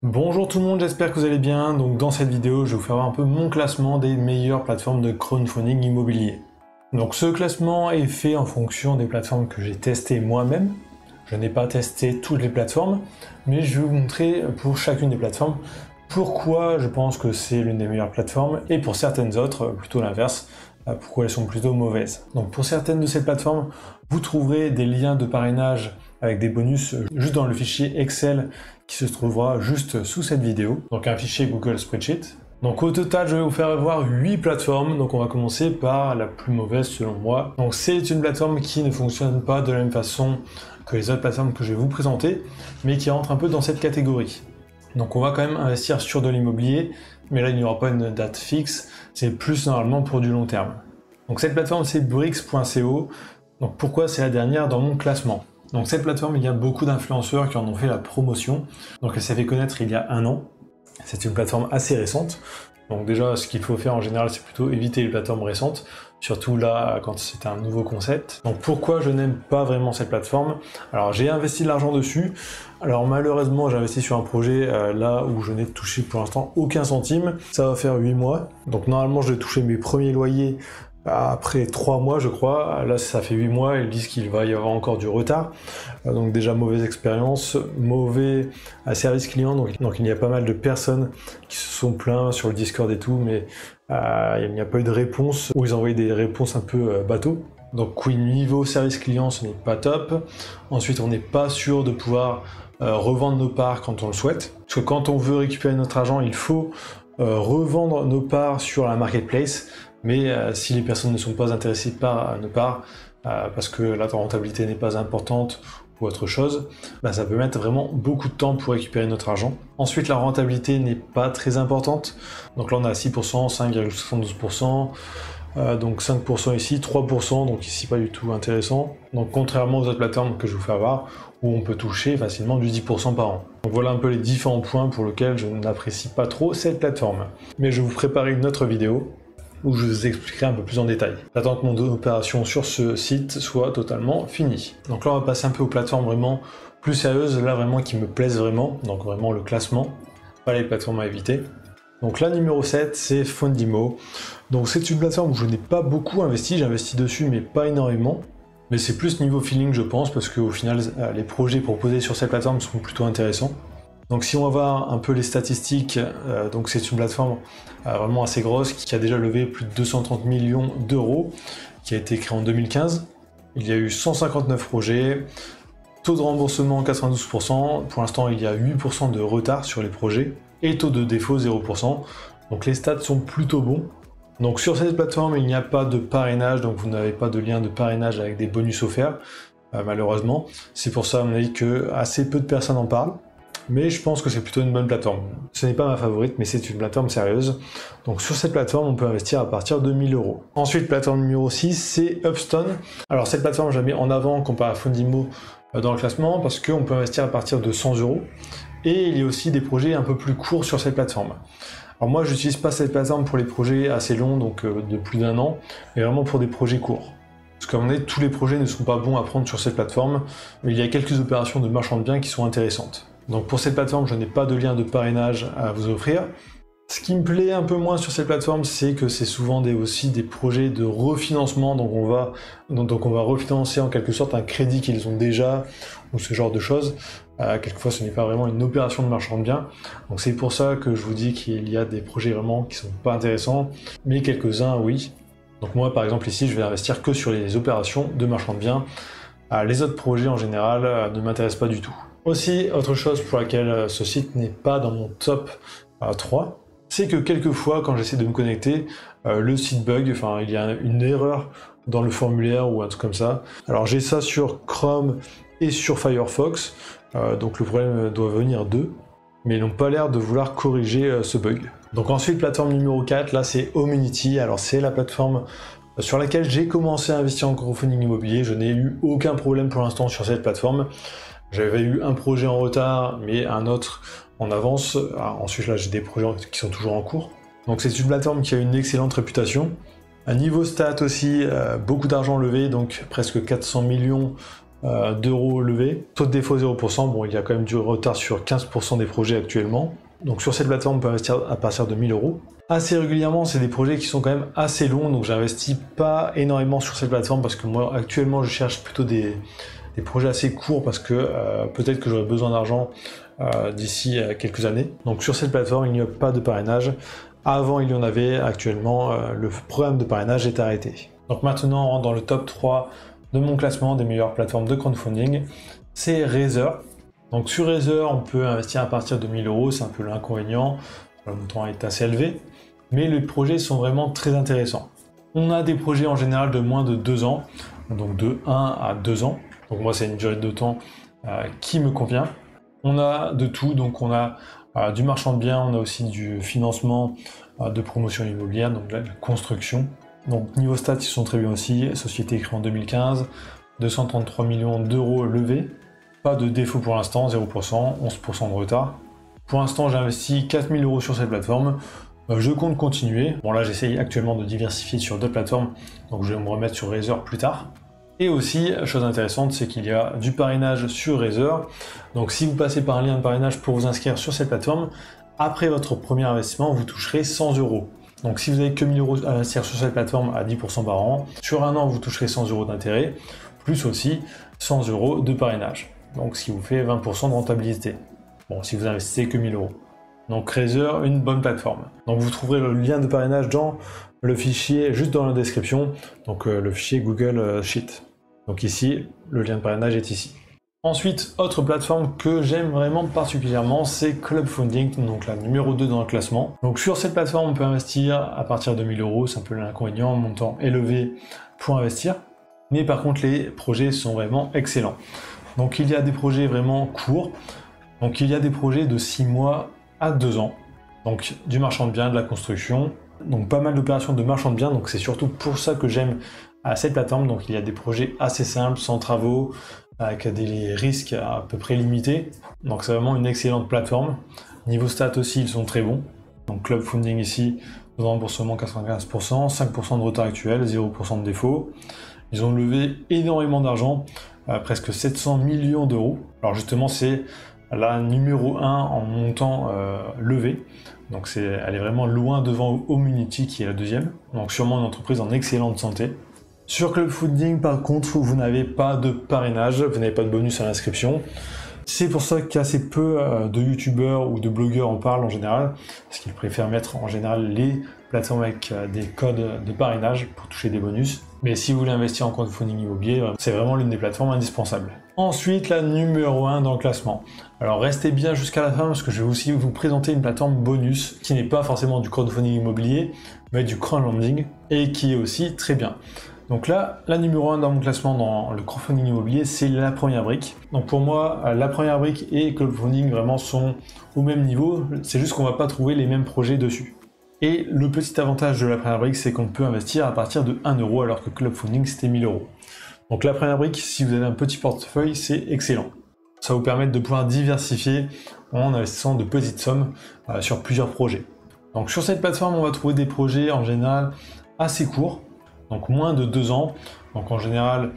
Bonjour tout le monde, j'espère que vous allez bien. Donc dans cette vidéo, je vais vous faire voir un peu mon classement des meilleures plateformes de crowdfunding immobilier. Donc ce classement est fait en fonction des plateformes que j'ai testées moi-même. Je n'ai pas testé toutes les plateformes, mais je vais vous montrer pour chacune des plateformes pourquoi je pense que c'est l'une des meilleures plateformes et pour certaines autres, plutôt l'inverse, pourquoi elles sont plutôt mauvaises. Donc pour certaines de ces plateformes, vous trouverez des liens de parrainage avec des bonus juste dans le fichier Excel qui se trouvera juste sous cette vidéo, donc un fichier Google Spreadsheet. Donc au total, je vais vous faire voir 8 plateformes, donc on va commencer par la plus mauvaise selon moi. Donc c'est une plateforme qui ne fonctionne pas de la même façon que les autres plateformes que je vais vous présenter, mais qui rentre un peu dans cette catégorie. Donc on va quand même investir sur de l'immobilier, mais là il n'y aura pas une date fixe, c'est plus normalement pour du long terme. Donc cette plateforme c'est Brix.co, donc pourquoi c'est la dernière dans mon classement? Donc cette plateforme, il y a beaucoup d'influenceurs qui en ont fait la promotion, donc elle s'est fait connaître il y a un an. C'est une plateforme assez récente, donc déjà ce qu'il faut faire en général c'est plutôt éviter les plateformes récentes, surtout là quand c'est un nouveau concept. Donc pourquoi je n'aime pas vraiment cette plateforme? Alors j'ai investi de l'argent dessus, alors malheureusement j'ai investi sur un projet là où je n'ai touché pour l'instant aucun centime, ça va faire 8 mois, donc normalement je vais toucher mes premiers loyers après 3 mois je crois, là ça fait 8 mois, ils disent qu'il va y avoir encore du retard, donc déjà mauvaise expérience, mauvais service client, donc il y a pas mal de personnes qui se sont plaints sur le Discord et tout, mais il n'y a pas eu de réponse, ou ils envoyaient des réponses un peu bateau. Donc oui, niveau service client ce n'est pas top, ensuite on n'est pas sûr de pouvoir revendre nos parts quand on le souhaite, parce que quand on veut récupérer notre argent il faut revendre nos parts sur la marketplace, mais si les personnes ne sont pas intéressées par nos parts, parce que la rentabilité n'est pas importante ou autre chose, ça peut mettre vraiment beaucoup de temps pour récupérer notre argent. Ensuite, la rentabilité n'est pas très importante, donc là on a 6%, 5,72%, donc 5% ici, 3%, donc ici pas du tout intéressant. Donc contrairement aux autres plateformes que je vous fais voir, où on peut toucher facilement du 10% par an. Donc voilà un peu les différents points pour lesquels je n'apprécie pas trop cette plateforme. Mais je vais vous préparer une autre vidéo où je vous expliquerai un peu plus en détail. J'attends que mon opération sur ce site soit totalement finie. Donc là on va passer un peu aux plateformes vraiment plus sérieuses, là vraiment qui me plaisent vraiment, donc vraiment le classement, pas les plateformes à éviter. Donc la numéro 7 c'est Fundimo. Donc c'est une plateforme où je n'ai pas beaucoup investi, j'ai investi dessus mais pas énormément. Mais c'est plus niveau feeling je pense, parce qu'au final les projets proposés sur cette plateforme sont plutôt intéressants. Donc si on va voir un peu les statistiques, donc c'est une plateforme vraiment assez grosse qui a déjà levé plus de 230 millions d'euros, qui a été créée en 2015. Il y a eu 159 projets, taux de remboursement 92%, pour l'instant il y a 8% de retard sur les projets, et taux de défaut 0%, donc les stats sont plutôt bons. Donc sur cette plateforme il n'y a pas de parrainage, donc vous n'avez pas de lien de parrainage avec des bonus offerts, malheureusement. C'est pour ça à mon avis que assez peu de personnes en parlent. Mais je pense que c'est plutôt une bonne plateforme. Ce n'est pas ma favorite, mais c'est une plateforme sérieuse. Donc sur cette plateforme, on peut investir à partir de 1000 euros. Ensuite, plateforme numéro 6, c'est Upstone. Alors cette plateforme, je la mets en avant comparé à Fundimo dans le classement, parce qu'on peut investir à partir de 100 euros. Et il y a aussi des projets un peu plus courts sur cette plateforme. Alors moi, je n'utilise pas cette plateforme pour les projets assez longs, donc de plus d'un an, mais vraiment pour des projets courts. Parce qu'à mon avis, tous les projets ne sont pas bons à prendre sur cette plateforme, mais il y a quelques opérations de marchand de biens qui sont intéressantes. Donc pour cette plateforme, je n'ai pas de lien de parrainage à vous offrir. Ce qui me plaît un peu moins sur cette plateforme, c'est que c'est souvent aussi des projets de refinancement, donc on va refinancer en quelque sorte un crédit qu'ils ont déjà, ou ce genre de choses. Quelquefois ce n'est pas vraiment une opération de marchand de biens, donc c'est pour ça que je vous dis qu'il y a des projets vraiment qui sont pas intéressants, mais quelques-uns oui. Donc moi par exemple ici, je vais investir que sur les opérations de marchand de biens. Les autres projets en général ne m'intéressent pas du tout. Aussi, autre chose pour laquelle ce site n'est pas dans mon top 3, c'est que quelquefois, quand j'essaie de me connecter, le site bug, enfin il y a une erreur dans le formulaire ou un truc comme ça. Alors j'ai ça sur Chrome et sur Firefox, donc le problème doit venir d'eux, mais ils n'ont pas l'air de vouloir corriger ce bug. Donc ensuite, plateforme numéro 4, là c'est Homunity. Alors c'est la plateforme sur laquelle j'ai commencé à investir en crowdfunding immobilier. Je n'ai eu aucun problème pour l'instant sur cette plateforme. J'avais eu un projet en retard, mais un autre en avance. Ensuite, là, j'ai des projets qui sont toujours en cours. Donc, c'est une plateforme qui a une excellente réputation. À niveau stat aussi, beaucoup d'argent levé, donc presque 400 millions d'euros levés. Taux de défaut 0%, bon il y a quand même du retard sur 15% des projets actuellement. Donc sur cette plateforme on peut investir à partir de 1000 euros. Assez régulièrement, c'est des projets qui sont quand même assez longs, donc j'investis pas énormément sur cette plateforme parce que moi actuellement je cherche plutôt des projets assez courts parce que peut-être que j'aurai besoin d'argent d'ici quelques années. Donc sur cette plateforme il n'y a pas de parrainage. Avant il y en avait, actuellement le programme de parrainage est arrêté. Donc maintenant on rentre dans le top 3 de mon classement des meilleures plateformes de crowdfunding, c'est Razer. Donc sur Razer on peut investir à partir de 1000 euros, c'est un peu l'inconvénient, le montant est assez élevé, mais les projets sont vraiment très intéressants. On a des projets en général de moins de 2 ans, donc de 1 à 2 ans. Donc moi c'est une durée de temps qui me convient. On a de tout, donc on a du marchand de biens, on a aussi du financement de promotion immobilière, donc de la construction. Donc niveau stats ils sont très bien aussi, société créée en 2015, 233 millions d'euros levés, pas de défaut pour l'instant, 0%, 11% de retard. Pour l'instant j'ai investi 4000 euros sur cette plateforme. Je compte continuer. Bon là j'essaye actuellement de diversifier sur d'autres plateformes, donc je vais me remettre sur Razer plus tard. Et aussi, chose intéressante, c'est qu'il y a du parrainage sur Razer. Donc si vous passez par un lien de parrainage pour vous inscrire sur cette plateforme, après votre premier investissement, vous toucherez 100 euros. Donc si vous avez que 1000 euros à investir sur cette plateforme à 10% par an, sur un an vous toucherez 100 euros d'intérêt, plus aussi 100 euros de parrainage. Donc ce qui vous fait 20% de rentabilité. Bon, si vous investissez que 1000 euros. Donc Razer, une bonne plateforme. Donc vous trouverez le lien de parrainage dans le fichier, juste dans la description, donc le fichier Google Sheet. Donc ici, le lien de parrainage est ici. Ensuite, autre plateforme que j'aime vraiment particulièrement, c'est Clubfunding, donc la numéro 2 dans le classement. Donc sur cette plateforme, on peut investir à partir de 1000 euros, c'est un peu l'inconvénient, montant élevé pour investir. Mais par contre, les projets sont vraiment excellents. Donc il y a des projets vraiment courts, donc il y a des projets de 6 mois à 2 ans, donc du marchand de biens, de la construction, donc pas mal d'opérations de marchand de biens, donc c'est surtout pour ça que j'aime cette plateforme. Donc il y a des projets assez simples, sans travaux, avec des risques à peu près limités, donc c'est vraiment une excellente plateforme. Niveau stats aussi, ils sont très bons. Donc Clubfunding ici, taux de remboursement 95%, 5% de retard actuel, 0% de défaut. Ils ont levé énormément d'argent, presque 700 millions d'euros. Alors justement, c'est la numéro 1 en montant levé. Donc elle est vraiment loin devant Homunity qui est la deuxième. Donc sûrement une entreprise en excellente santé. Sur Clubfunding, par contre, vous n'avez pas de parrainage, vous n'avez pas de bonus à l'inscription. C'est pour ça qu'assez peu de youtubeurs ou de blogueurs en parlent en général, parce qu'ils préfèrent mettre en général les plateformes avec des codes de parrainage pour toucher des bonus. Mais si vous voulez investir en crowdfunding immobilier, c'est vraiment l'une des plateformes indispensables. Ensuite, la numéro 1 dans le classement. Alors restez bien jusqu'à la fin parce que je vais aussi vous présenter une plateforme bonus qui n'est pas forcément du crowdfunding immobilier, mais du crowdlending et qui est aussi très bien. Donc là, la numéro 1 dans mon classement dans le crowdfunding immobilier, c'est La Première Brique. Donc pour moi, La Première Brique et Clubfunding vraiment sont au même niveau, c'est juste qu'on ne va pas trouver les mêmes projets dessus. Et le petit avantage de La Première Brique, c'est qu'on peut investir à partir de 1 euro alors que Clubfunding c'était 1000 euros. Donc La Première Brique, si vous avez un petit portefeuille, c'est excellent. Ça vous permet de pouvoir diversifier en investissant de petites sommes sur plusieurs projets. Donc sur cette plateforme, on va trouver des projets en général assez courts, donc moins de 2 ans, donc en général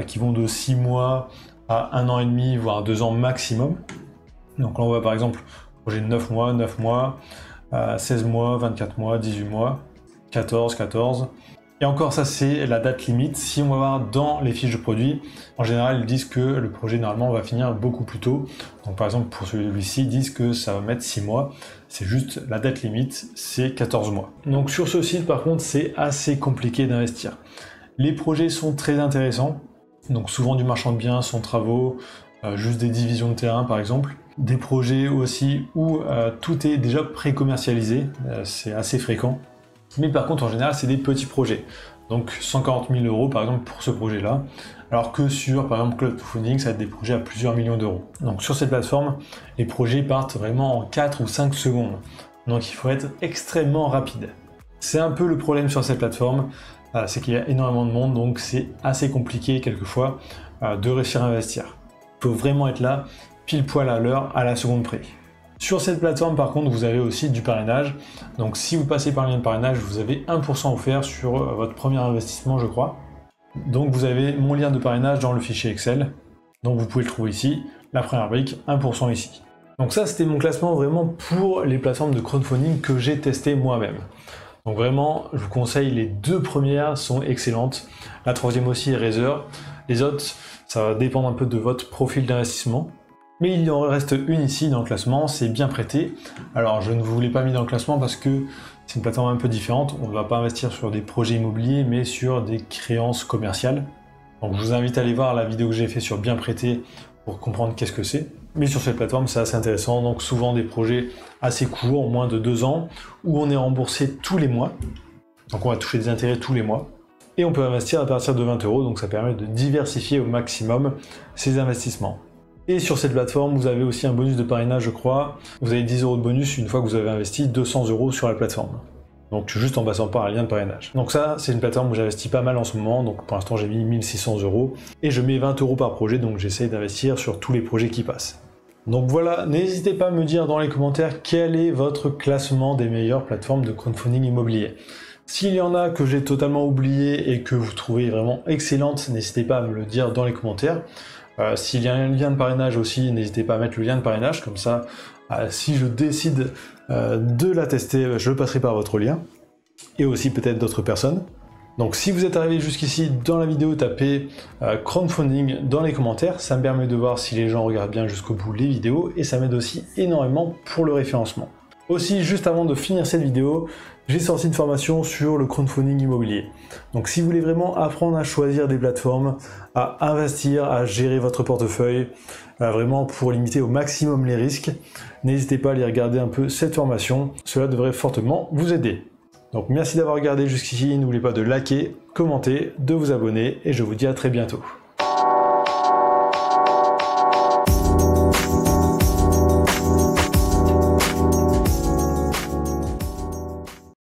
qui vont de 6 mois à 1 an et demi, voire 2 ans maximum. Donc là on voit par exemple projet de 9 mois, 16 mois, 24 mois, 18 mois, 14. Et encore ça c'est la date limite. Si on va voir dans les fiches de produit, en général ils disent que le projet normalement va finir beaucoup plus tôt. Donc par exemple pour celui-ci ils disent que ça va mettre 6 mois. C'est juste la date limite, c'est 14 mois. Donc sur ce site par contre c'est assez compliqué d'investir. Les projets sont très intéressants. Donc souvent du marchand de biens, sans travaux, juste des divisions de terrain par exemple. Des projets aussi où tout est déjà pré-commercialisé, c'est assez fréquent. Mais par contre en général c'est des petits projets. Donc 140 000 euros par exemple pour ce projet-là. Alors que sur par exemple Clubfunding ça va être des projets à plusieurs millions d'euros. Donc sur cette plateforme, les projets partent vraiment en 4 ou 5 secondes. Donc il faut être extrêmement rapide. C'est un peu le problème sur cette plateforme, c'est qu'il y a énormément de monde, donc c'est assez compliqué quelquefois de réussir à investir. Il faut vraiment être là, pile poil à l'heure, à la seconde près. Sur cette plateforme par contre vous avez aussi du parrainage, donc si vous passez par le lien de parrainage vous avez 1% offert sur votre premier investissement je crois. Donc vous avez mon lien de parrainage dans le fichier Excel. Donc vous pouvez le trouver ici, la première brique, 1% ici. Donc ça c'était mon classement vraiment pour les plateformes de crowdfunding que j'ai testé moi-même. Donc vraiment, je vous conseille, les 2 premières sont excellentes. La 3e aussi est Razer. Les autres, ça va dépendre un peu de votre profil d'investissement. Mais il y en reste une ici dans le classement, c'est Bien Prêté. Alors je ne vous l'ai pas mis dans le classement parce que c'est une plateforme un peu différente. On ne va pas investir sur des projets immobiliers, mais sur des créances commerciales. Donc je vous invite à aller voir la vidéo que j'ai fait sur Bien Prêté pour comprendre qu'est-ce que c'est. Mais sur cette plateforme, c'est assez intéressant. Donc souvent des projets assez courts, moins de 2 ans, où on est remboursé tous les mois. Donc on va toucher des intérêts tous les mois. Et on peut investir à partir de 20 €, donc ça permet de diversifier au maximum ses investissements. Et sur cette plateforme, vous avez aussi un bonus de parrainage, je crois. Vous avez 10 € de bonus une fois que vous avez investi 200 € sur la plateforme. Donc juste en passant par un lien de parrainage. Donc ça, c'est une plateforme où j'investis pas mal en ce moment. Donc pour l'instant, j'ai mis 1600 €. Et je mets 20 € par projet, donc j'essaie d'investir sur tous les projets qui passent. Donc voilà, n'hésitez pas à me dire dans les commentaires quel est votre classement des meilleures plateformes de crowdfunding immobilier. S'il y en a que j'ai totalement oublié et que vous trouvez vraiment excellentes, n'hésitez pas à me le dire dans les commentaires. S'il y a un lien de parrainage aussi, n'hésitez pas à mettre le lien de parrainage, comme ça, si je décide de la tester, je passerai par votre lien, et aussi peut-être d'autres personnes. Donc si vous êtes arrivé jusqu'ici dans la vidéo, tapez crowdfunding dans les commentaires, ça me permet de voir si les gens regardent bien jusqu'au bout les vidéos, et ça m'aide aussi énormément pour le référencement. Aussi, juste avant de finir cette vidéo, j'ai sorti une formation sur le crowdfunding immobilier. Donc si vous voulez vraiment apprendre à choisir des plateformes, à investir, à gérer votre portefeuille, vraiment pour limiter au maximum les risques, n'hésitez pas à aller regarder un peu cette formation, cela devrait fortement vous aider. Donc merci d'avoir regardé jusqu'ici, n'oubliez pas de liker, commenter, de vous abonner, et je vous dis à très bientôt.